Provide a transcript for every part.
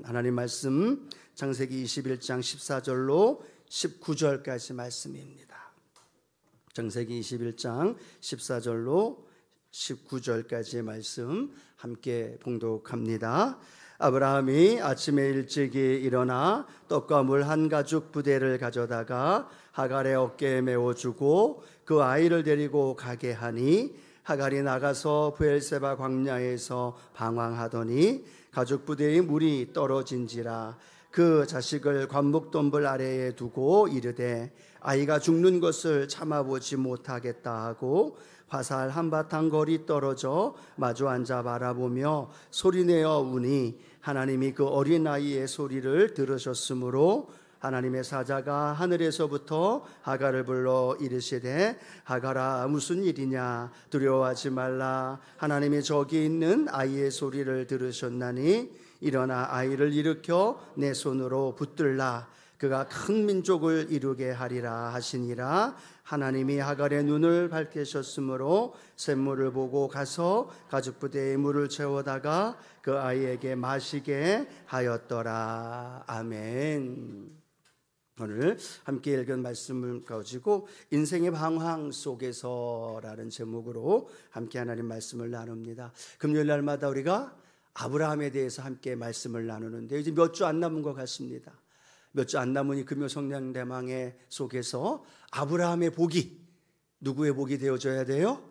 하나님 말씀 창세기 21장 14절로 19절까지 말씀입니다. 창세기 21장 14절로 19절까지의 말씀 함께 봉독합니다. 아브라함이 아침에 일찍이 일어나 떡과 물 한 가죽 부대를 가져다가 하갈의 어깨에 메워주고 그 아이를 데리고 가게 하니 하갈이 나가서 브엘세바 광야에서 방황하더니 가죽 부대의 물이 떨어진지라 그 자식을 관목돈불 아래에 두고 이르되 아이가 죽는 것을 참아보지 못하겠다 하고 화살 한바탕 거리 떨어져 마주 앉아 바라보며 소리내어 우니 하나님이 그 어린아이의 소리를 들으셨으므로 하나님의 사자가 하늘에서부터 하갈을 불러 이르시되 하갈아 무슨 일이냐 두려워하지 말라 하나님이 저기 있는 아이의 소리를 들으셨나니 일어나 아이를 일으켜 내 손으로 붙들라 그가 큰 민족을 이루게 하리라 하시니라. 하나님이 하갈의 눈을 밝히셨으므로 샘물을 보고 가서 가죽부대에 물을 채워다가 그 아이에게 마시게 하였더라. 아멘. 오늘 함께 읽은 말씀을 가지고 인생의 방황 속에서라는 제목으로 함께 하나님 말씀을 나눕니다. 금요일 날마다 우리가 아브라함에 대해서 함께 말씀을 나누는데 이제 몇 주 안 남은 것 같습니다. 몇 주 안 남으니 금요 성령 대망의 속에서 아브라함의 복이 누구의 복이 되어줘야 돼요?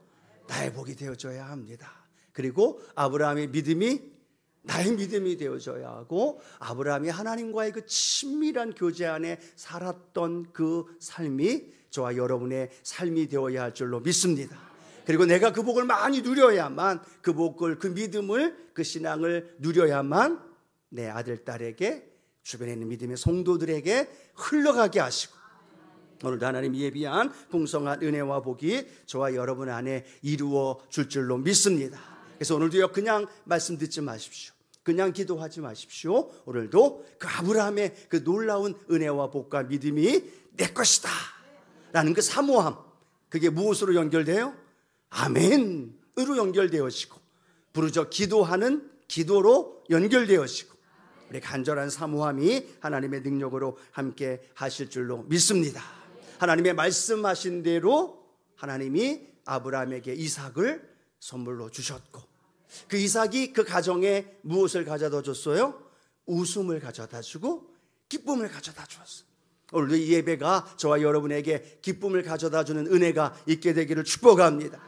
나의 복이 되어줘야 합니다. 그리고 아브라함의 믿음이 나의 믿음이 되어줘야 하고 아브라함이 하나님과의 그 친밀한 교제 안에 살았던 그 삶이 저와 여러분의 삶이 되어야 할 줄로 믿습니다. 그리고 내가 그 복을 많이 누려야만 그 복을, 그 믿음을, 그 신앙을 누려야만 내 아들, 딸에게 주변에 있는 믿음의 성도들에게 흘러가게 하시고 오늘도 하나님이 예비한 풍성한 은혜와 복이 저와 여러분 안에 이루어 줄 줄로 믿습니다. 그래서 오늘도요 그냥 말씀 듣지 마십시오. 그냥 기도하지 마십시오. 오늘도 그 아브라함의 그 놀라운 은혜와 복과 믿음이 내 것이다 라는 그 사모함, 그게 무엇으로 연결돼요? 아멘으로 연결되어지고 부르짖어 기도하는 기도로 연결되어지고 우리 간절한 사모함이 하나님의 능력으로 함께 하실 줄로 믿습니다. 하나님의 말씀하신 대로 하나님이 아브라함에게 이삭을 선물로 주셨고 그 이삭이 그 가정에 무엇을 가져다 줬어요? 웃음을 가져다 주고 기쁨을 가져다 주었어요. 오늘도 이 예배가 저와 여러분에게 기쁨을 가져다 주는 은혜가 있게 되기를 축복합니다.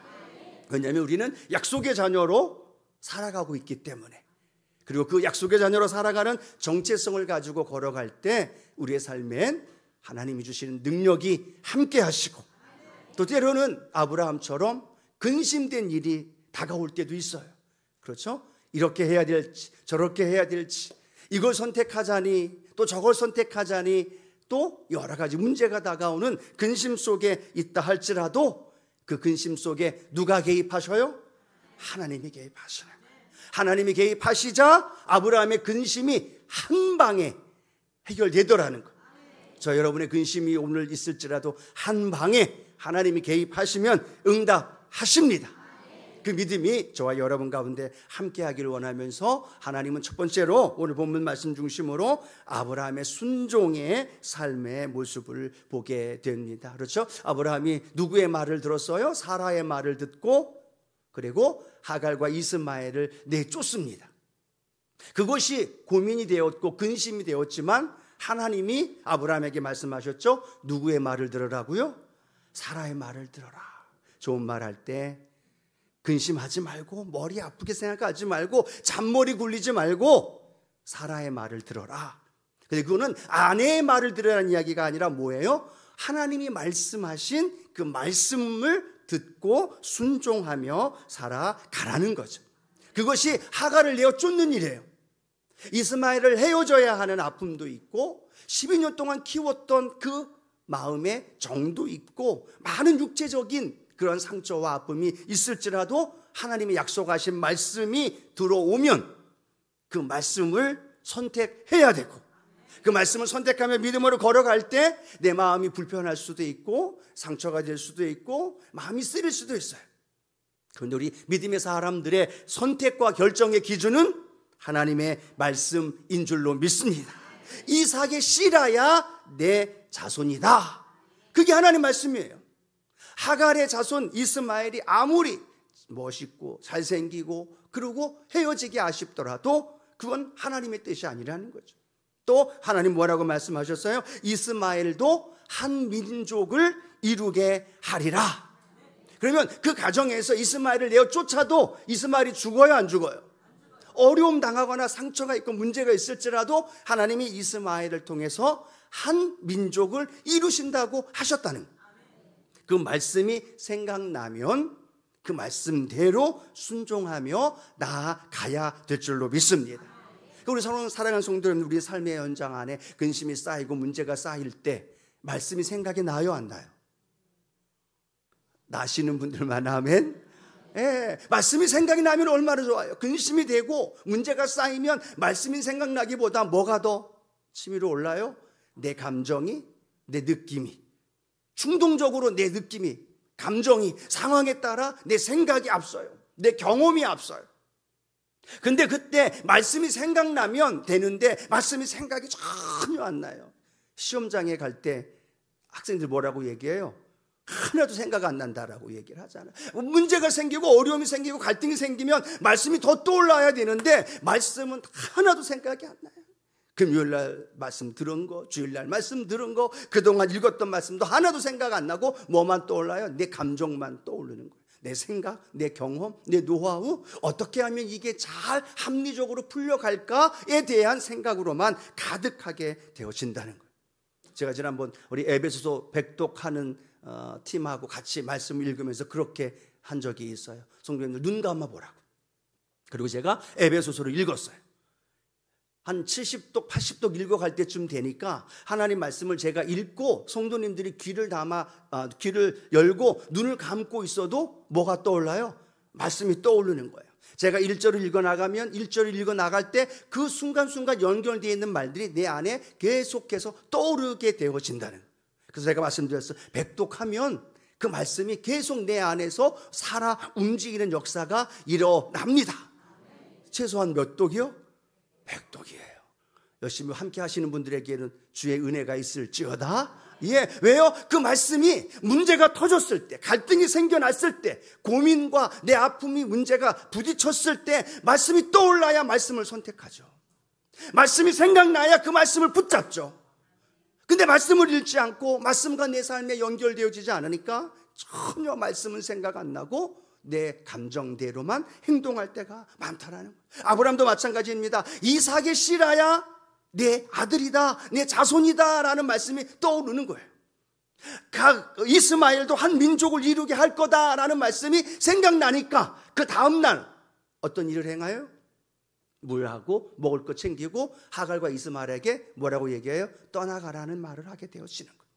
왜냐하면 우리는 약속의 자녀로 살아가고 있기 때문에, 그리고 그 약속의 자녀로 살아가는 정체성을 가지고 걸어갈 때 우리의 삶엔 하나님이 주시는 능력이 함께 하시고 또 때로는 아브라함처럼 근심된 일이 다가올 때도 있어요. 그렇죠? 이렇게 해야 될지 저렇게 해야 될지, 이걸 선택하자니 또 저걸 선택하자니 또 여러 가지 문제가 다가오는 근심 속에 있다 할지라도 그 근심 속에 누가 개입하셔요? 하나님이 개입하시는 거예요. 하나님이 개입하시자 아브라함의 근심이 한 방에 해결되더라는 거예요. 저 여러분의 근심이 오늘 있을지라도 한 방에 하나님이 개입하시면 응답하십니다. 그 믿음이 저와 여러분 가운데 함께 하기를 원하면서 하나님은 첫 번째로 오늘 본문 말씀 중심으로 아브라함의 순종의 삶의 모습을 보게 됩니다. 그렇죠? 아브라함이 누구의 말을 들었어요? 사라의 말을 듣고 그리고 하갈과 이스마엘을 내쫓습니다. 그것이 고민이 되었고 근심이 되었지만 하나님이 아브라함에게 말씀하셨죠. 누구의 말을 들으라고요? 사라의 말을 들어라. 좋은 말 할 때 근심하지 말고 머리 아프게 생각하지 말고 잔머리 굴리지 말고 사라의 말을 들어라. 근데 그거는 아내의 말을 들으라는 이야기가 아니라 뭐예요? 하나님이 말씀하신 그 말씀을 듣고 순종하며 살아가라는 거죠. 그것이 하갈을 내어 쫓는 일이에요. 이스마엘을 헤어져야 하는 아픔도 있고 12년 동안 키웠던 그 마음의 정도 있고 많은 육체적인 그런 상처와 아픔이 있을지라도 하나님이 약속하신 말씀이 들어오면 그 말씀을 선택해야 되고 그 말씀을 선택하며 믿음으로 걸어갈 때 내 마음이 불편할 수도 있고 상처가 될 수도 있고 마음이 쓰릴 수도 있어요. 그런데 우리 믿음의 사람들의 선택과 결정의 기준은 하나님의 말씀인 줄로 믿습니다. 이삭의 씨라야 내 자손이다. 그게 하나님 말씀이에요. 하갈의 자손 이스마엘이 아무리 멋있고 잘생기고 그리고 헤어지기 아쉽더라도 그건 하나님의 뜻이 아니라는 거죠. 또 하나님 뭐라고 말씀하셨어요? 이스마엘도 한 민족을 이루게 하리라. 그러면 그 가정에서 이스마엘을 내어 쫓아도 이스마엘이 죽어요, 안 죽어요? 어려움 당하거나 상처가 있고 문제가 있을지라도 하나님이 이스마엘을 통해서 한 민족을 이루신다고 하셨다는 거예요. 그 말씀이 생각나면 그 말씀대로 순종하며 나아가야 될 줄로 믿습니다. 우리 사랑하는 성도 여러분, 우리 삶의 현장 안에 근심이 쌓이고 문제가 쌓일 때 말씀이 생각이 나요, 안 나요? 나시는 분들만 하면 말씀이 생각이 나면 얼마나 좋아요. 근심이 되고 문제가 쌓이면 말씀이 생각나기보다 뭐가 더 치밀어 올라요? 내 감정이, 내 느낌이, 충동적으로 내 느낌이, 감정이, 상황에 따라 내 생각이 앞서요. 내 경험이 앞서요. 근데 그때 말씀이 생각나면 되는데 말씀이 생각이 전혀 안 나요. 시험장에 갈 때 학생들 뭐라고 얘기해요? 하나도 생각 안 난다라고 얘기를 하잖아요. 문제가 생기고 어려움이 생기고 갈등이 생기면 말씀이 더 떠올라야 되는데 말씀은 하나도 생각이 안 나요. 금요일날 말씀 들은 거, 주일날 말씀 들은 거, 그동안 읽었던 말씀도 하나도 생각 안 나고 뭐만 떠올라요? 내 감정만 떠오르는 거예요. 내 생각, 내 경험, 내 노하우, 어떻게 하면 이게 잘 합리적으로 풀려갈까에 대한 생각으로만 가득하게 되어진다는 거예요. 제가 지난번 우리 에베소서 백독하는 팀하고 같이 말씀을 읽으면서 그렇게 한 적이 있어요. 성도님들 눈 감아 보라고. 그리고 제가 에베소서를 읽었어요. 한 70독, 80독 읽어갈 때쯤 되니까 하나님 말씀을 제가 읽고 성도님들이 귀를 열고 눈을 감고 있어도 뭐가 떠올라요? 말씀이 떠오르는 거예요. 제가 1절을 읽어나가면 1절을 읽어나갈 때 그 순간순간 연결되어 있는 말들이 내 안에 계속해서 떠오르게 되어진다는 거예요. 그래서 제가 말씀드렸어요. 백독하면 그 말씀이 계속 내 안에서 살아 움직이는 역사가 일어납니다. 최소한 몇 독이요? 100독이에요. 열심히 함께 하시는 분들에게는 주의 은혜가 있을지어다. 왜요? 그 말씀이 문제가 터졌을 때, 갈등이 생겨났을 때, 고민과 내 아픔이 문제가 부딪혔을 때 말씀이 떠올라야 말씀을 선택하죠. 말씀이 생각나야 그 말씀을 붙잡죠. 근데 말씀을 읽지 않고 말씀과 내 삶에 연결되어지지 않으니까 전혀 말씀은 생각 안 나고 내 감정대로만 행동할 때가 많다라는 거예요. 아브라함도 마찬가지입니다. 이삭의 씨라야 내 아들이다, 내 자손이다 라는 말씀이 떠오르는 거예요. 이스마엘도 한 민족을 이루게 할 거다라는 말씀이 생각나니까 그 다음날 어떤 일을 행하여? 물하고 먹을 것 챙기고 하갈과 이스마엘에게 뭐라고 얘기해요? 떠나가라는 말을 하게 되어지는 거예요.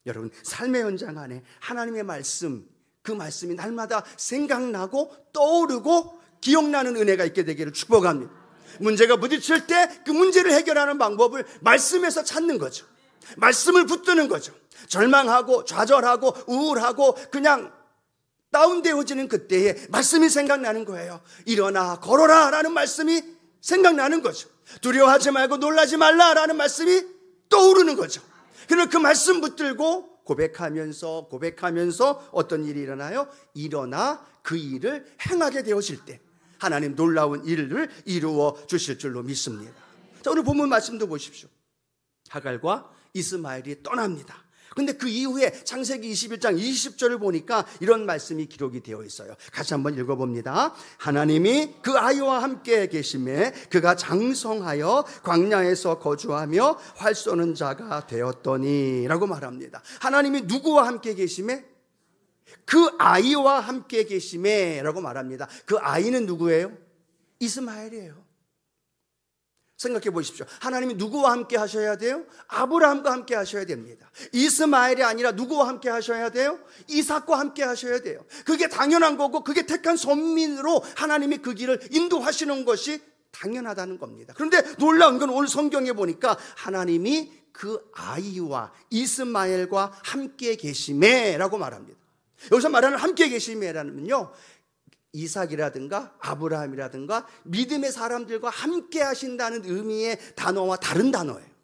여러분, 삶의 현장 안에 하나님의 말씀, 그 말씀이 날마다 생각나고 떠오르고 기억나는 은혜가 있게 되기를 축복합니다. 문제가 부딪힐 때 그 문제를 해결하는 방법을 말씀에서 찾는 거죠. 말씀을 붙드는 거죠. 절망하고 좌절하고 우울하고 그냥 다운되어지는 그때에 말씀이 생각나는 거예요. 일어나 걸어라 라는 말씀이 생각나는 거죠. 두려워하지 말고 놀라지 말라 라는 말씀이 떠오르는 거죠. 그래서 그 말씀 붙들고 고백하면서 어떤 일이 일어나요? 일어나 그 일을 행하게 되어질 때 하나님 놀라운 일을 이루어 주실 줄로 믿습니다. 자, 오늘 본문 말씀도 보십시오. 하갈과 이스마엘이 떠납니다. 근데 그 이후에 창세기 21장 20절을 보니까 이런 말씀이 기록이 되어 있어요. 같이 한번 읽어봅니다. 하나님이 그 아이와 함께 계심에 그가 장성하여 광야에서 거주하며 활 쏘는 자가 되었더니 라고 말합니다. 하나님이 누구와 함께 계심에? 그 아이와 함께 계심에 라고 말합니다. 그 아이는 누구예요? 이스마엘이에요. 생각해 보십시오. 하나님이 누구와 함께 하셔야 돼요? 아브라함과 함께 하셔야 됩니다. 이스마엘이 아니라 누구와 함께 하셔야 돼요? 이삭과 함께 하셔야 돼요. 그게 당연한 거고 그게 택한 선민으로 하나님이 그 길을 인도하시는 것이 당연하다는 겁니다. 그런데 놀라운 건 오늘 성경에 보니까 하나님이 그 아이와 이스마엘과 함께 계심에 라고 말합니다. 여기서 말하는 함께 계심에라는요, 이삭이라든가 아브라함이라든가 믿음의 사람들과 함께 하신다는 의미의 단어와 다른 단어예요.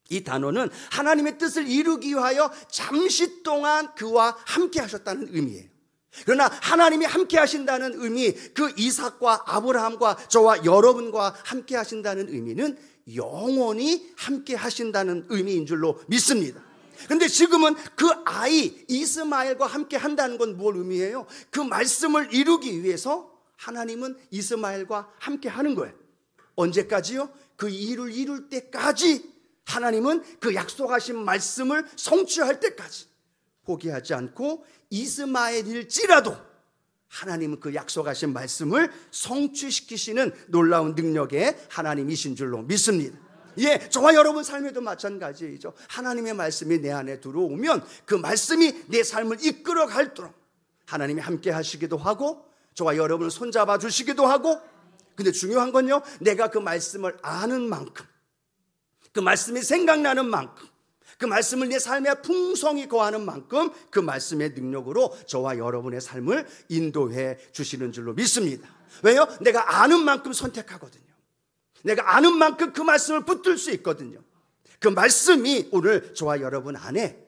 이 단어는 하나님의 뜻을 이루기 위하여 잠시 동안 그와 함께 하셨다는 의미예요. 그러나 하나님이 함께 하신다는 의미, 그 이삭과 아브라함과 저와 여러분과 함께 하신다는 의미는 영원히 함께 하신다는 의미인 줄로 믿습니다. 근데 지금은 그 아이 이스마엘과 함께 한다는 건 뭘 의미해요? 그 말씀을 이루기 위해서 하나님은 이스마엘과 함께 하는 거예요. 언제까지요? 그 일을 이룰 때까지 하나님은 그 약속하신 말씀을 성취할 때까지 포기하지 않고 이스마엘일지라도 하나님은 그 약속하신 말씀을 성취시키시는 놀라운 능력의 하나님이신 줄로 믿습니다. 예, 저와 여러분 삶에도 마찬가지이죠. 하나님의 말씀이 내 안에 들어오면 그 말씀이 내 삶을 이끌어 갈도록 하나님이 함께 하시기도 하고 저와 여러분을 손잡아 주시기도 하고, 근데 중요한 건요, 내가 그 말씀을 아는 만큼, 그 말씀이 생각나는 만큼, 그 말씀을 내 삶에 풍성히 거하는 만큼 그 말씀의 능력으로 저와 여러분의 삶을 인도해 주시는 줄로 믿습니다. 왜요? 내가 아는 만큼 선택하거든요. 내가 아는 만큼 그 말씀을 붙들 수 있거든요. 그 말씀이 오늘 저와 여러분 안에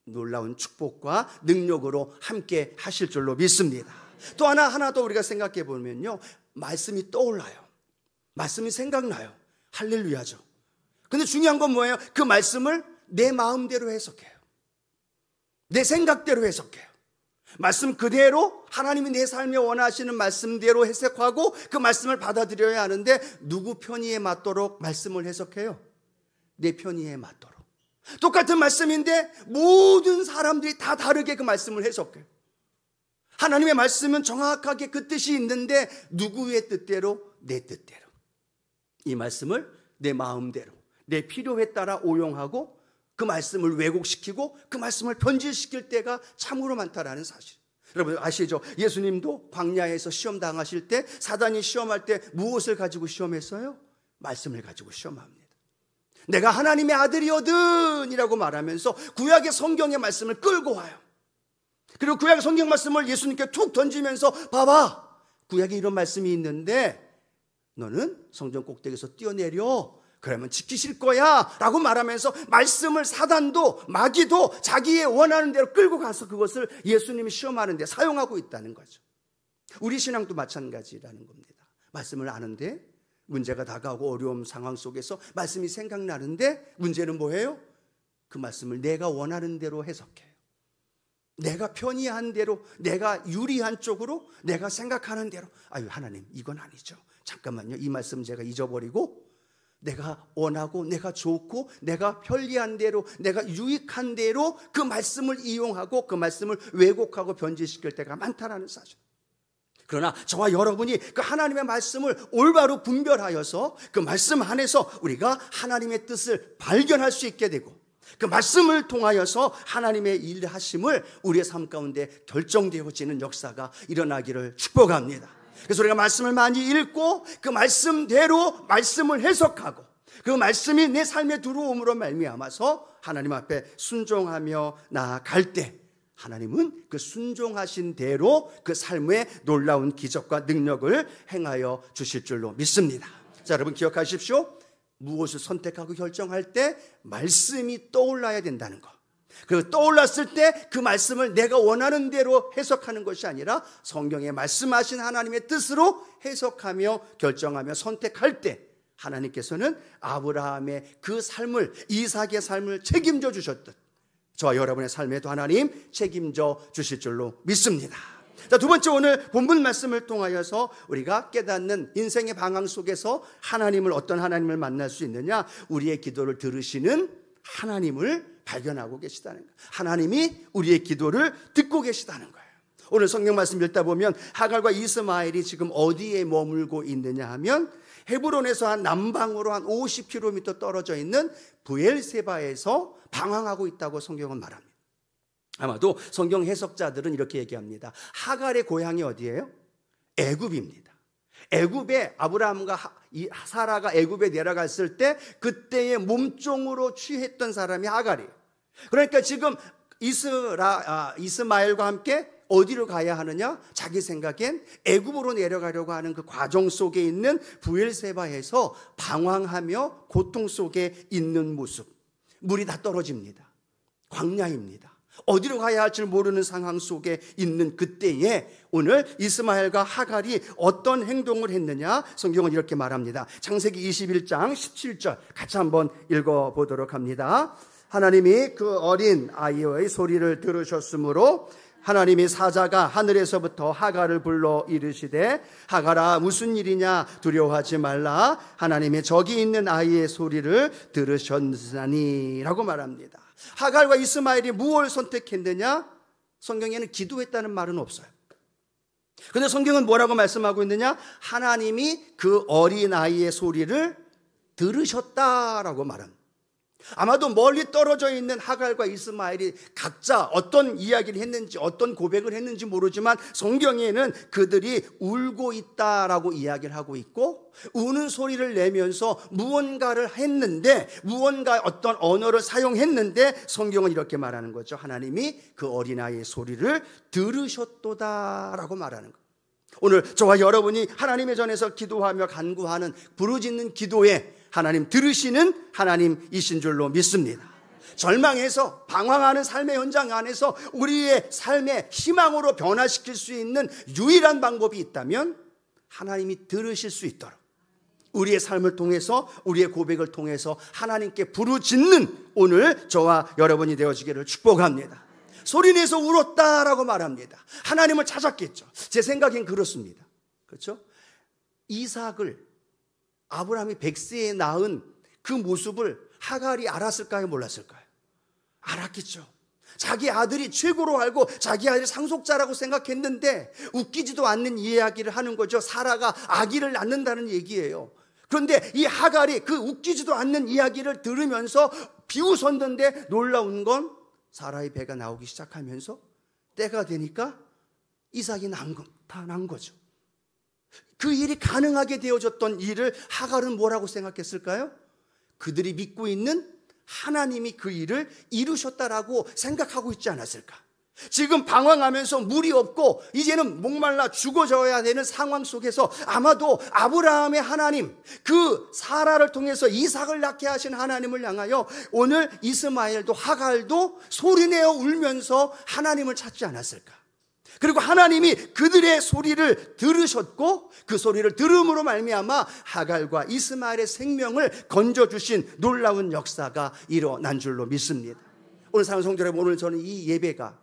놀라운 축복과 능력으로 함께 하실 줄로 믿습니다. 또 하나 더 우리가 생각해 보면요, 말씀이 떠올라요. 말씀이 생각나요. 할렐루야죠. 근데 중요한 건 뭐예요? 그 말씀을 내 마음대로 해석해요. 내 생각대로 해석해요. 말씀 그대로 하나님이 내 삶에 원하시는 말씀대로 해석하고 그 말씀을 받아들여야 하는데, 누구 편의에 맞도록 말씀을 해석해요? 내 편의에 맞도록. 똑같은 말씀인데 모든 사람들이 다 다르게 그 말씀을 해석해요. 하나님의 말씀은 정확하게 그 뜻이 있는데 누구의 뜻대로? 내 뜻대로. 이 말씀을 내 마음대로, 내 필요에 따라 오용하고 그 말씀을 왜곡시키고 그 말씀을 변질시킬 때가 참으로 많다라는 사실. 여러분 아시죠? 예수님도 광야에서 시험 당하실 때, 사단이 시험할 때 무엇을 가지고 시험했어요? 말씀을 가지고 시험합니다. 내가 하나님의 아들이거든 이라고 말하면서 구약의 성경의 말씀을 끌고 와요. 그리고 구약의 성경 말씀을 예수님께 툭 던지면서, 봐봐, 구약에 이런 말씀이 있는데 너는 성전 꼭대기에서 뛰어내려, 그러면 지키실 거야 라고 말하면서 말씀을 사단도 마귀도 자기의 원하는 대로 끌고 가서 그것을 예수님이 시험하는 데 사용하고 있다는 거죠. 우리 신앙도 마찬가지라는 겁니다. 말씀을 아는데 문제가 다가오고 어려운 상황 속에서 말씀이 생각나는데 문제는 뭐예요? 그 말씀을 내가 원하는 대로 해석해요. 내가 편의한 대로, 내가 유리한 쪽으로, 내가 생각하는 대로. 아유, 하나님 이건 아니죠. 잠깐만요, 이 말씀 제가 잊어버리고 내가 원하고 내가 좋고 내가 편리한 대로, 내가 유익한 대로 그 말씀을 이용하고 그 말씀을 왜곡하고 변질시킬 때가 많다라는 사실. 그러나 저와 여러분이 그 하나님의 말씀을 올바로 분별하여서 그 말씀 안에서 우리가 하나님의 뜻을 발견할 수 있게 되고, 그 말씀을 통하여서 하나님의 일하심을 우리의 삶 가운데 결정되어지는 역사가 일어나기를 축복합니다. 그래서 우리가 말씀을 많이 읽고 그 말씀대로 말씀을 해석하고 그 말씀이 내 삶에 들어옴으로 말미암아서 하나님 앞에 순종하며 나아갈 때, 하나님은 그 순종하신 대로 그 삶에 놀라운 기적과 능력을 행하여 주실 줄로 믿습니다. 자, 여러분 기억하십시오. 무엇을 선택하고 결정할 때 말씀이 떠올라야 된다는 것. 그리고 떠올랐을 때 그 말씀을 내가 원하는 대로 해석하는 것이 아니라 성경에 말씀하신 하나님의 뜻으로 해석하며 결정하며 선택할 때, 하나님께서는 아브라함의 그 삶을, 이삭의 삶을 책임져 주셨듯 저와 여러분의 삶에도 하나님 책임져 주실 줄로 믿습니다. 자, 두 번째, 오늘 본문 말씀을 통하여서 우리가 깨닫는 인생의 방향 속에서 하나님을, 어떤 하나님을 만날 수 있느냐? 우리의 기도를 들으시는 하나님을 발견하고 계시다는 거예요. 하나님이 우리의 기도를 듣고 계시다는 거예요. 오늘 성경 말씀 읽다 보면 하갈과 이스마엘이 지금 어디에 머물고 있느냐 하면 헤브론에서 한 남방으로 한 50km 떨어져 있는 브엘세바에서 방황하고 있다고 성경은 말합니다. 아마도 성경 해석자들은 이렇게 얘기합니다. 하갈의 고향이 어디예요? 애굽입니다. 애굽에 아브라함과 사라가 애굽에 내려갔을 때 그때의 몸종으로 취했던 사람이 하갈이에요. 그러니까 지금 이스마엘과 함께 어디로 가야 하느냐? 자기 생각엔 애굽으로 내려가려고 하는 그 과정 속에 있는 브엘세바에서 방황하며 고통 속에 있는 모습. 물이 다 떨어집니다. 광야입니다. 어디로 가야 할지 모르는 상황 속에 있는 그때에 오늘 이스마엘과 하갈이 어떤 행동을 했느냐? 성경은 이렇게 말합니다. 창세기 21장 17절 같이 한번 읽어보도록 합니다. 하나님이 그 어린 아이의 소리를 들으셨으므로 하나님이 사자가 하늘에서부터 하갈을 불러 이르시되 하갈아 무슨 일이냐 두려워하지 말라 하나님이 저기 있는 아이의 소리를 들으셨나니 라고 말합니다. 하갈과 이스마엘이 무엇을 선택했느냐? 성경에는 기도했다는 말은 없어요. 그런데 성경은 뭐라고 말씀하고 있느냐? 하나님이 그 어린 아이의 소리를 들으셨다라고 말합니다. 아마도 멀리 떨어져 있는 하갈과 이스마엘이 각자 어떤 이야기를 했는지 어떤 고백을 했는지 모르지만 성경에는 그들이 울고 있다라고 이야기를 하고 있고 우는 소리를 내면서 무언가를 했는데 무언가 어떤 언어를 사용했는데 성경은 이렇게 말하는 거죠. 하나님이 그 어린아이의 소리를 들으셨도다라고 말하는 거예요. 오늘 저와 여러분이 하나님의 전에서 기도하며 간구하는 부르짖는 기도에 하나님 들으시는 하나님이신 줄로 믿습니다. 절망해서 방황하는 삶의 현장 안에서 우리의 삶의 희망으로 변화시킬 수 있는 유일한 방법이 있다면 하나님이 들으실 수 있도록 우리의 삶을 통해서 우리의 고백을 통해서 하나님께 부르짖는 오늘 저와 여러분이 되어지기를 축복합니다. 소리내서 울었다라고 말합니다. 하나님을 찾았겠죠. 제 생각엔 그렇습니다. 그렇죠? 이삭을 아브라함이 100세에 낳은 그 모습을 하갈이 알았을까요? 몰랐을까요? 알았겠죠. 자기 아들이 최고로 알고 자기 아들이 상속자라고 생각했는데 웃기지도 않는 이야기를 하는 거죠. 사라가 아기를 낳는다는 얘기예요. 그런데 이 하갈이 그 웃기지도 않는 이야기를 들으면서 비웃었는데 놀라운 건 사라의 배가 나오기 시작하면서 때가 되니까 이삭이 난 거죠. 그 일이 가능하게 되어졌던 일을 하갈은 뭐라고 생각했을까요? 그들이 믿고 있는 하나님이 그 일을 이루셨다라고 생각하고 있지 않았을까? 지금 방황하면서 물이 없고 이제는 목말라 죽어져야 되는 상황 속에서 아마도 아브라함의 하나님, 그 사라를 통해서 이삭을 낳게 하신 하나님을 향하여 오늘 이스마엘도 하갈도 소리내어 울면서 하나님을 찾지 않았을까? 그리고 하나님이 그들의 소리를 들으셨고 그 소리를 들음으로 말미암아 하갈과 이스마엘의 생명을 건져주신 놀라운 역사가 일어난 줄로 믿습니다. 오늘 사랑하는 성도 여러분, 오늘 저는 이 예배가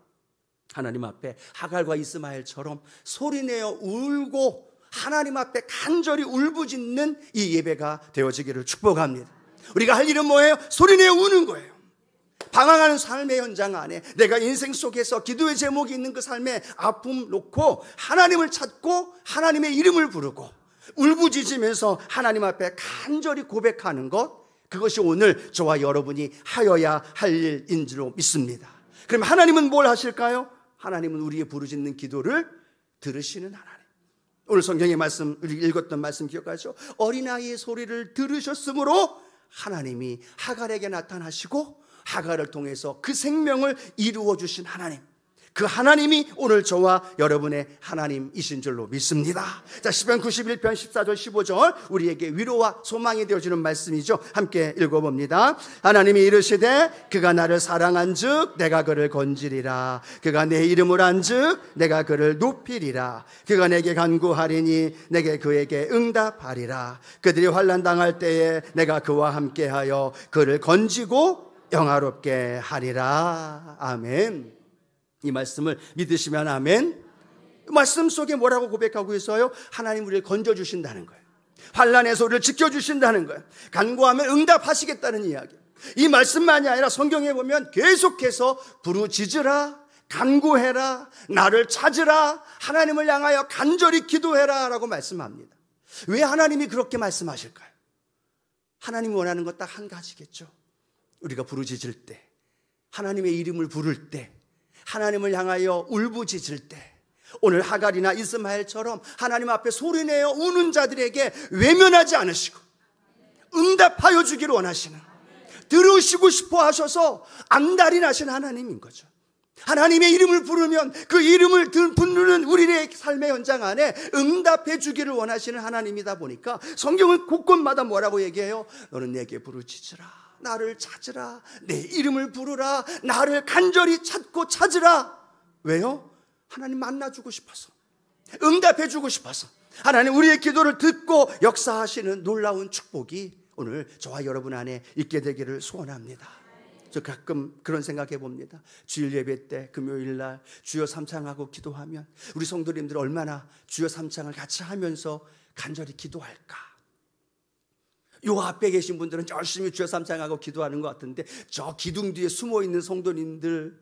하나님 앞에 하갈과 이스마엘처럼 소리내어 울고 하나님 앞에 간절히 울부짖는 이 예배가 되어지기를 축복합니다. 우리가 할 일은 뭐예요? 소리내어 우는 거예요. 방황하는 삶의 현장 안에 내가 인생 속에서 기도의 제목이 있는 그 삶의 아픔 놓고 하나님을 찾고 하나님의 이름을 부르고 울부짖으면서 하나님 앞에 간절히 고백하는 것, 그것이 오늘 저와 여러분이 하여야 할 일인 줄로 믿습니다. 그럼 하나님은 뭘 하실까요? 하나님은 우리의 부르짖는 기도를 들으시는 하나님. 오늘 성경의 말씀, 우리 읽었던 말씀 기억하시죠? 어린아이의 소리를 들으셨으므로 하나님이 하갈에게 나타나시고 하갈을 통해서 그 생명을 이루어 주신 하나님, 그 하나님이 오늘 저와 여러분의 하나님이신 줄로 믿습니다. 자, 시편 91편 14절 15절 우리에게 위로와 소망이 되어주는 말씀이죠. 함께 읽어봅니다. 하나님이 이르시되 그가 나를 사랑한즉 내가 그를 건지리라. 그가 내 이름을 안즉 내가 그를 높이리라. 그가 내게 간구하리니 내게 그에게 응답하리라. 그들이 환난 당할 때에 내가 그와 함께하여 그를 건지고 영화롭게 하리라. 아멘. 이 말씀을 믿으시면 아멘. 말씀 속에 뭐라고 고백하고 있어요? 하나님 우리를 건져주신다는 거예요. 환난에서 우리를 지켜주신다는 거예요. 간구하면 응답하시겠다는 이야기. 이 말씀만이 아니라 성경에 보면 계속해서 부르짖으라, 간구해라, 나를 찾으라, 하나님을 향하여 간절히 기도해라 라고 말씀합니다. 왜 하나님이 그렇게 말씀하실까요? 하나님이 원하는 것 딱 한 가지겠죠. 우리가 부르짖을 때, 하나님의 이름을 부를 때, 하나님을 향하여 울부짖을 때, 오늘 하갈이나 이스마엘처럼 하나님 앞에 소리내어 우는 자들에게 외면하지 않으시고 응답하여 주기를 원하시는, 들으시고 싶어 하셔서 안달이 나신 하나님인 거죠. 하나님의 이름을 부르면 그 이름을 부르는 우리의 삶의 현장 안에 응답해 주기를 원하시는 하나님이다 보니까 성경은 곳곳마다 뭐라고 얘기해요? 너는 내게 부르짖으라, 나를 찾으라, 내 이름을 부르라, 나를 간절히 찾고 찾으라. 왜요? 하나님 만나주고 싶어서, 응답해 주고 싶어서, 하나님 우리의 기도를 듣고 역사하시는 놀라운 축복이 오늘 저와 여러분 안에 있게 되기를 소원합니다. 저 가끔 그런 생각해 봅니다. 주일 예배 때 금요일 날 주여 삼창하고 기도하면 우리 성도님들 얼마나 주여 삼창을 같이 하면서 간절히 기도할까. 요 앞에 계신 분들은 열심히 주여 삼창하고 기도하는 것 같은데 저 기둥 뒤에 숨어있는 성도님들,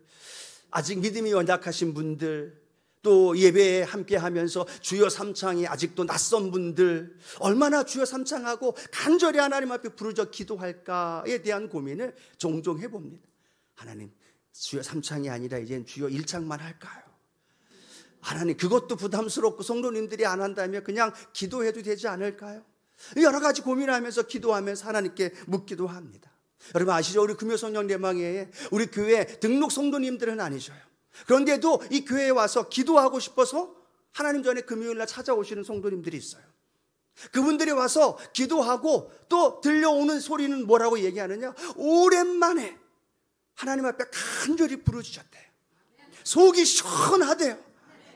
아직 믿음이 연약하신 분들, 또 예배에 함께 하면서 주여 삼창이 아직도 낯선 분들, 얼마나 주여 삼창하고 간절히 하나님 앞에 부르짖어 기도할까에 대한 고민을 종종 해봅니다. 하나님, 주여 삼창이 아니라 이젠 주여 일창만 할까요? 하나님, 그것도 부담스럽고 성도님들이 안 한다면 그냥 기도해도 되지 않을까요? 여러 가지 고민하면서 기도하면서 하나님께 묻기도 합니다. 여러분 아시죠? 우리 금요성령대망회에 우리 교회 등록 성도님들은 아니셔요. 그런데도 이 교회에 와서 기도하고 싶어서 하나님 전에 금요일날 찾아오시는 성도님들이 있어요. 그분들이 와서 기도하고 또 들려오는 소리는 뭐라고 얘기하느냐? 오랜만에 하나님 앞에 간절히 부르짖었대요. 속이 시원하대요.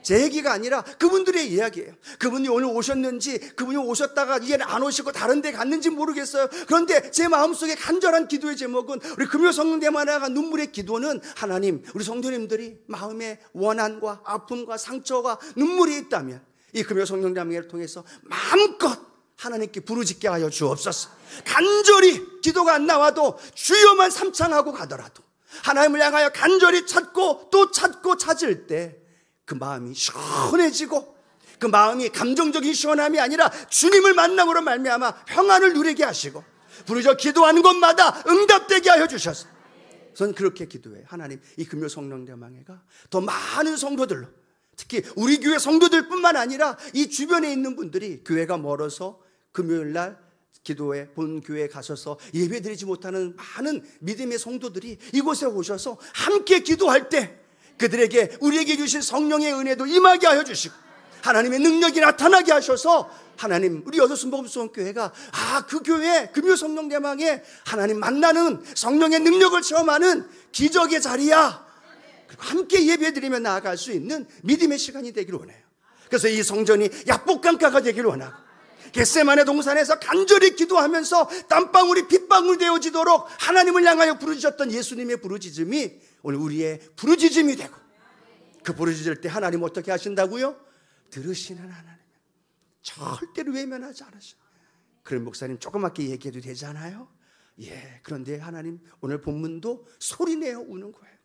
제 얘기가 아니라 그분들의 이야기예요. 그분이 오늘 오셨는지, 그분이 오셨다가 이제 안 오시고 다른 데 갔는지 모르겠어요. 그런데 제 마음속에 간절한 기도의 제목은, 우리 금요성령대만회가 눈물의 기도는 하나님, 우리 성도님들이 마음에 원한과 아픔과 상처가 눈물이 있다면 이 금요성령대만회를 통해서 마음껏 하나님께 부르짖게 하여 주옵소서. 간절히 기도가 안 나와도 주여만 삼창하고 가더라도 하나님을 향하여 간절히 찾고 또 찾고 찾을 때 그 마음이 시원해지고, 그 마음이 감정적인 시원함이 아니라 주님을 만남으로 말미암아 평안을 누리게 하시고 부르짖어 기도하는 곳마다 응답되게 하여 주셔서 저는 그렇게 기도해요. 하나님, 이 금요성령대망회가 더 많은 성도들로, 특히 우리 교회 성도들뿐만 아니라 이 주변에 있는 분들이 교회가 멀어서 금요일날 기도회, 본 교회에 가셔서 예배드리지 못하는 많은 믿음의 성도들이 이곳에 오셔서 함께 기도할 때 그들에게 우리에게 주신 성령의 은혜도 임하게 하여 주시고 하나님의 능력이 나타나게 하셔서 하나님, 우리 여도순복음수원교회가 그 교회 금요성령대망회 하나님 만나는 성령의 능력을 체험하는 기적의 자리야. 그리고 함께 예배드리며 나아갈 수 있는 믿음의 시간이 되기를 원해요. 그래서 이 성전이 약복강가가 되기를 원하고 겟세마네 동산에서 간절히 기도하면서 땀방울이 핏방울 되어지도록 하나님을 향하여 부르짖었던 예수님의 부르짖음이 오늘 우리의 부르짖음이 되고, 그 부르짖을 때 하나님 어떻게 하신다고요? 들으시는 하나님, 절대로 외면하지 않으셔. 그런 목사님 조그맣게 얘기해도 되잖아요. 예, 그런데 하나님 오늘 본문도 소리내어 우는 거예요.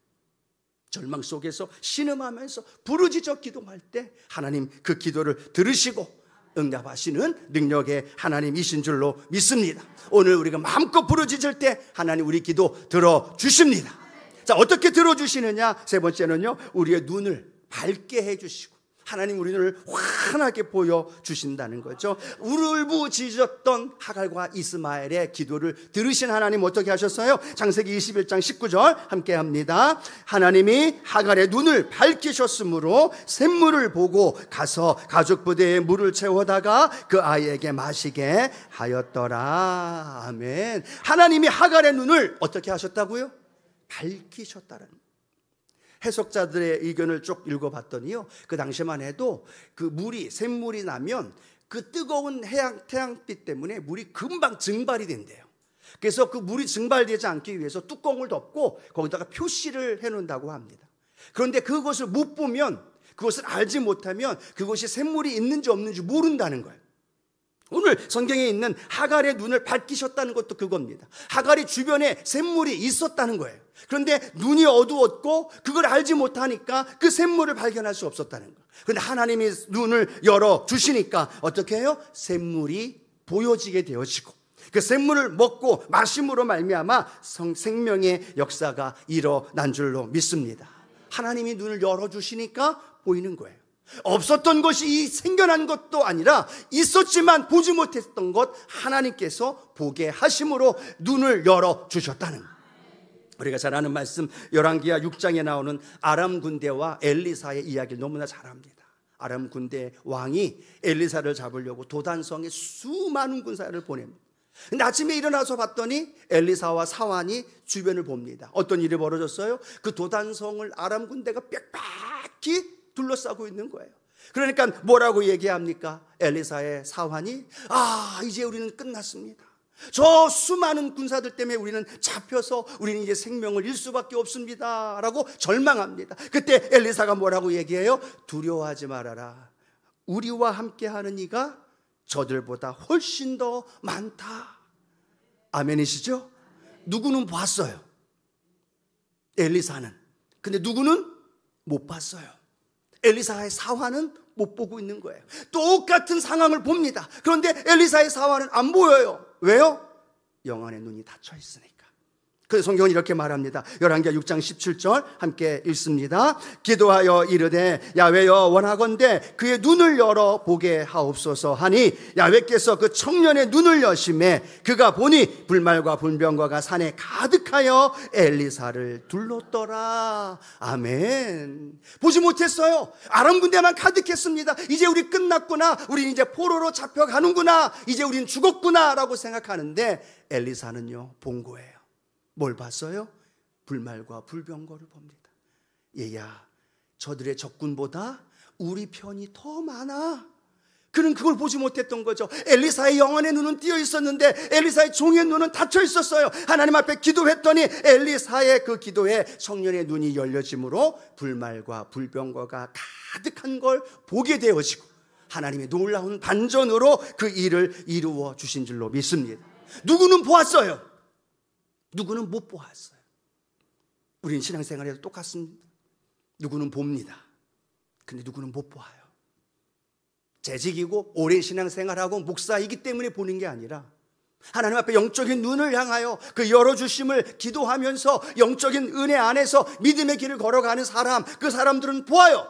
절망 속에서 신음하면서 부르짖어 기도할 때 하나님 그 기도를 들으시고 응답하시는 능력의 하나님이신 줄로 믿습니다. 오늘 우리가 마음껏 부르짖을 때 하나님 우리 기도 들어주십니다. 자, 어떻게 들어주시느냐? 세 번째는요, 우리의 눈을 밝게 해주시고 하나님 우리 눈을 환하게 보여주신다는 거죠. 울부짖었던 하갈과 이스마엘의 기도를 들으신 하나님 어떻게 하셨어요? 창세기 21장 19절 함께 합니다. 하나님이 하갈의 눈을 밝히셨으므로 샘물을 보고 가서 가죽 부대에 물을 채워다가 그 아이에게 마시게 하였더라. 아멘. 하나님이 하갈의 눈을 어떻게 하셨다고요? 밝히셨다는. 해석자들의 의견을 쭉 읽어봤더니요, 그 당시만 해도 그 물이, 샘물이 나면 그 뜨거운 태양빛 때문에 물이 금방 증발이 된대요. 그래서 그 물이 증발되지 않기 위해서 뚜껑을 덮고 거기다가 표시를 해놓는다고 합니다. 그런데 그것을 못 보면, 그것을 알지 못하면 그것이 샘물이 있는지 없는지 모른다는 거예요. 오늘 성경에 있는 하갈의 눈을 밝히셨다는 것도 그겁니다. 하갈이 주변에 샘물이 있었다는 거예요. 그런데 눈이 어두웠고 그걸 알지 못하니까 그 샘물을 발견할 수 없었다는 거예요. 그런데 하나님이 눈을 열어주시니까 어떻게 해요? 샘물이 보여지게 되어지고 그 샘물을 먹고 마심으로 말미암아 생명의 역사가 일어난 줄로 믿습니다. 하나님이 눈을 열어주시니까 보이는 거예요. 없었던 것이 생겨난 것도 아니라 있었지만 보지 못했던 것 하나님께서 보게 하심으로 눈을 열어주셨다는 거예요. 우리가 잘 아는 말씀 열왕기하 6장에 나오는 아람 군대와 엘리사의 이야기를 너무나 잘 압니다. 아람 군대 왕이 엘리사를 잡으려고 도단성에 수많은 군사를 보냅니다. 근데 아침에 일어나서 봤더니 엘리사와 사환이 주변을 봅니다. 어떤 일이 벌어졌어요? 그 도단성을 아람 군대가 빽빽히 둘러싸고 있는 거예요. 그러니까 뭐라고 얘기합니까? 엘리사의 사환이 이제 우리는 끝났습니다. 저 수많은 군사들 때문에 우리는 잡혀서 우리는 이제 생명을 잃을 수밖에 없습니다 라고 절망합니다. 그때 엘리사가 뭐라고 얘기해요? 두려워하지 말아라. 우리와 함께하는 이가 저들보다 훨씬 더 많다. 아멘이시죠? 누구는 봤어요, 엘리사는. 근데 누구는 못 봤어요. 엘리사의 사환은 못 보고 있는 거예요. 똑같은 상황을 봅니다. 그런데 엘리사의 사환은 안 보여요. 왜요? 영안의 눈이 닫혀 있으니까. 그래서 성경은 이렇게 말합니다. 열왕기하 6장 17절 함께 읽습니다. 기도하여 이르되 야훼여 원하건대 그의 눈을 열어 보게 하옵소서 하니 야훼께서 그 청년의 눈을 여심해 그가 보니 불말과 불병거가 산에 가득하여 엘리사를 둘렀더라. 아멘. 보지 못했어요. 아람 군대만 가득했습니다. 이제 우리 끝났구나, 우린 이제 포로로 잡혀가는구나, 이제 우린 죽었구나 라고 생각하는데 엘리사는요 본 거예요. 뭘 봤어요? 불말과 불병거를 봅니다. 얘야, 저들의 적군보다 우리 편이 더 많아. 그는 그걸 보지 못했던 거죠. 엘리사의 영혼의 눈은 띄어 있었는데 엘리사의 종의 눈은 닫혀 있었어요. 하나님 앞에 기도했더니 엘리사의 그 기도에 청년의 눈이 열려짐으로 불말과 불병거가 가득한 걸 보게 되어지고 하나님의 놀라운 반전으로 그 일을 이루어 주신 줄로 믿습니다. 누구는 보았어요, 누구는 못 보았어요. 우리는 신앙생활에도 똑같습니다. 누구는 봅니다. 근데 누구는 못 보아요. 재직이고 오랜 신앙생활하고 목사이기 때문에 보는 게 아니라 하나님 앞에 영적인 눈을 향하여 그 열어주심을 기도하면서 영적인 은혜 안에서 믿음의 길을 걸어가는 사람, 그 사람들은 보아요.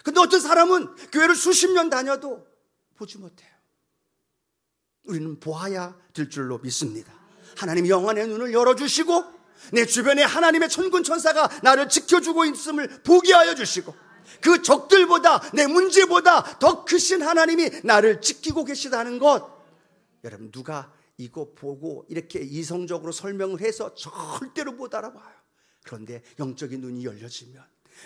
근데 어떤 사람은 교회를 수십 년 다녀도 보지 못해요. 우리는 보아야 될 줄로 믿습니다. 하나님 영혼의 눈을 열어주시고 내 주변에 하나님의 천군 천사가 나를 지켜주고 있음을 보게 하여 주시고 그 적들보다 내 문제보다 더 크신 하나님이 나를 지키고 계시다는 것, 여러분 누가 이거 보고 이렇게 이성적으로 설명을 해서 절대로 못 알아봐요. 그런데 영적인 눈이 열려지면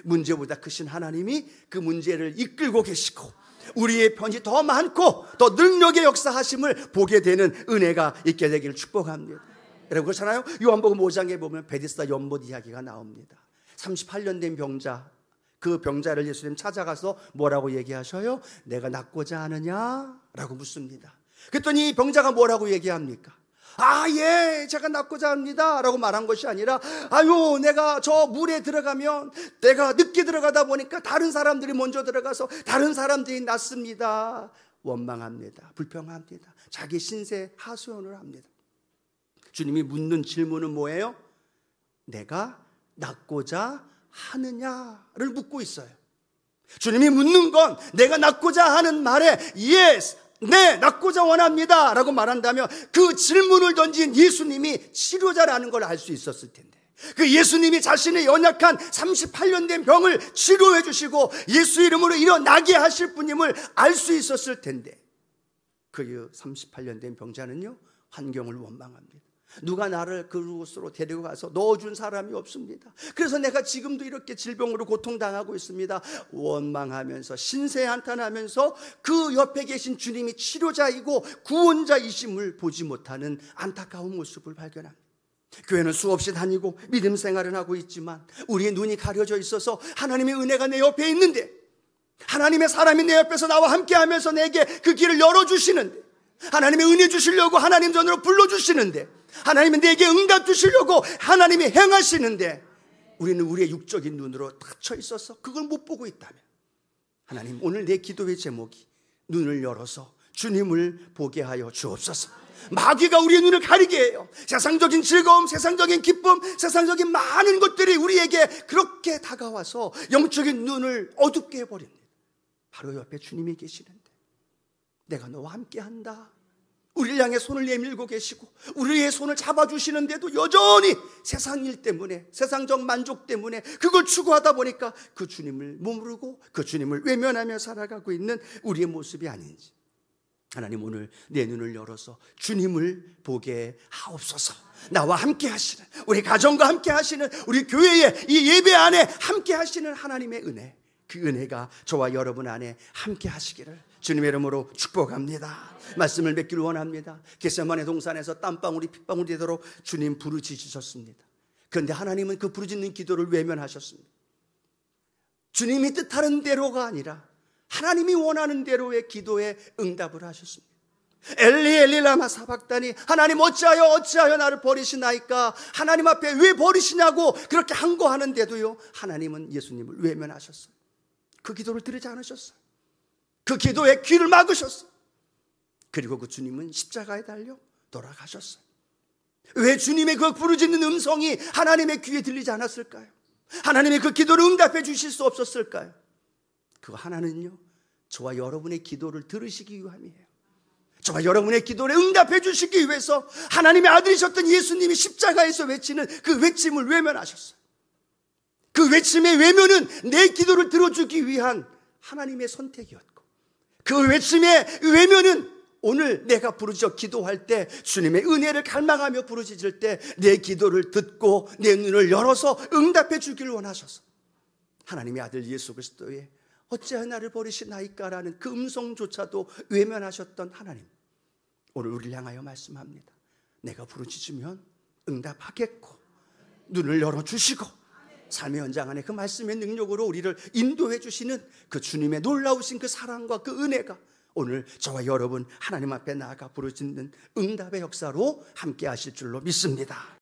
문제보다 크신 하나님이 그 문제를 이끌고 계시고 우리의 편이 더 많고 더 능력의 역사하심을 보게 되는 은혜가 있게 되기를 축복합니다. 여러분 그렇잖아요. 요한복음 5장에 보면 베데스다 연못 이야기가 나옵니다. 38년 된 병자, 그 병자를 예수님 찾아가서 뭐라고 얘기하셔요? 내가 낫고자 하느냐? 라고 묻습니다. 그랬더니 병자가 뭐라고 얘기합니까? 예, 제가 낫고자 합니다 라고 말한 것이 아니라 내가 저 물에 들어가면 내가 늦게 들어가다 보니까 다른 사람들이 먼저 들어가서 다른 사람들이 낫습니다. 원망합니다. 불평합니다. 자기 신세 하소연을 합니다. 주님이 묻는 질문은 뭐예요? 내가 낫고자 하느냐를 묻고 있어요. 주님이 묻는 건 내가 낫고자 하는 말에 yes, 네, 낫고자 원합니다 라고 말한다면 그 질문을 던진 예수님이 치료자라는 걸 알 수 있었을 텐데, 그 예수님이 자신의 연약한 38년 된 병을 치료해 주시고 예수 이름으로 일어나게 하실 분임을 알 수 있었을 텐데, 그 38년 된 병자는요 환경을 원망합니다. 누가 나를 그곳으로 데리고 가서 넣어준 사람이 없습니다. 그래서 내가 지금도 이렇게 질병으로 고통당하고 있습니다. 원망하면서 신세한탄하면서 그 옆에 계신 주님이 치료자이고 구원자이심을 보지 못하는 안타까운 모습을 발견합니다. 교회는 수없이 다니고 믿음 생활은 하고 있지만 우리의 눈이 가려져 있어서 하나님의 은혜가 내 옆에 있는데, 하나님의 사람이 내 옆에서 나와 함께하면서 내게 그 길을 열어주시는데, 하나님의 은혜 주시려고 하나님 전으로 불러주시는데, 하나님은 내게 응답 주시려고 하나님이 행하시는데 우리는 우리의 육적인 눈으로 닫혀 있어서 그걸 못 보고 있다면, 하나님 오늘 내 기도의 제목이 눈을 열어서 주님을 보게 하여 주옵소서. 마귀가 우리의 눈을 가리게 해요. 세상적인 즐거움, 세상적인 기쁨, 세상적인 많은 것들이 우리에게 그렇게 다가와서 영적인 눈을 어둡게 해버립니다. 바로 옆에 주님이 계시는데 내가 너와 함께한다, 우리를 향해 손을 내밀고 계시고 우리의 손을 잡아주시는데도 여전히 세상 일 때문에, 세상적 만족 때문에 그걸 추구하다 보니까 그 주님을 모르고 그 주님을 외면하며 살아가고 있는 우리의 모습이 아닌지, 하나님 오늘 내 눈을 열어서 주님을 보게 하옵소서. 나와 함께 하시는, 우리 가정과 함께 하시는, 우리 교회의 이 예배 안에 함께 하시는 하나님의 은혜, 그 은혜가 저와 여러분 안에 함께 하시기를 주님의 이름으로 축복합니다. 말씀을 맺기를 원합니다. 겟세마네 동산에서 땀방울이 핏방울이 되도록 주님 부르짖으셨습니다. 그런데 하나님은 그 부르짖는 기도를 외면하셨습니다. 주님이 뜻하는 대로가 아니라 하나님이 원하는 대로의 기도에 응답을 하셨습니다. 엘리 엘리 라마 사박다니, 하나님 어찌하여 나를 버리시나이까, 하나님 앞에 왜 버리시냐고 그렇게 항거하는데도요, 하나님은 예수님을 외면하셨어요. 그 기도를 들으지 않으셨어요. 그 기도에 귀를 막으셨어요. 그리고 그 주님은 십자가에 달려 돌아가셨어요. 왜 주님의 그 부르짖는 음성이 하나님의 귀에 들리지 않았을까요? 하나님의 그 기도를 응답해 주실 수 없었을까요? 그 하나는요, 저와 여러분의 기도를 들으시기 위함이에요. 저와 여러분의 기도를 응답해 주시기 위해서 하나님의 아들이셨던 예수님이 십자가에서 외치는 그 외침을 외면하셨어요. 그 외침의 외면은 내 기도를 들어주기 위한 하나님의 선택이었고, 그 외침의 외면은 오늘 내가 부르짖어 기도할 때, 주님의 은혜를 갈망하며 부르짖을 때 내 기도를 듣고 내 눈을 열어서 응답해 주기를 원하셔서 하나님의 아들 예수 그리스도의 어찌하여 나를 버리시나이까라는 그 음성조차도 외면하셨던 하나님, 오늘 우리를 향하여 말씀합니다. 내가 부르짖으면 응답하겠고 눈을 열어주시고 삶의 현장 안에 그 말씀의 능력으로 우리를 인도해 주시는 그 주님의 놀라우신 그 사랑과 그 은혜가 오늘 저와 여러분 하나님 앞에 나아가 부르짖는 응답의 역사로 함께 하실 줄로 믿습니다.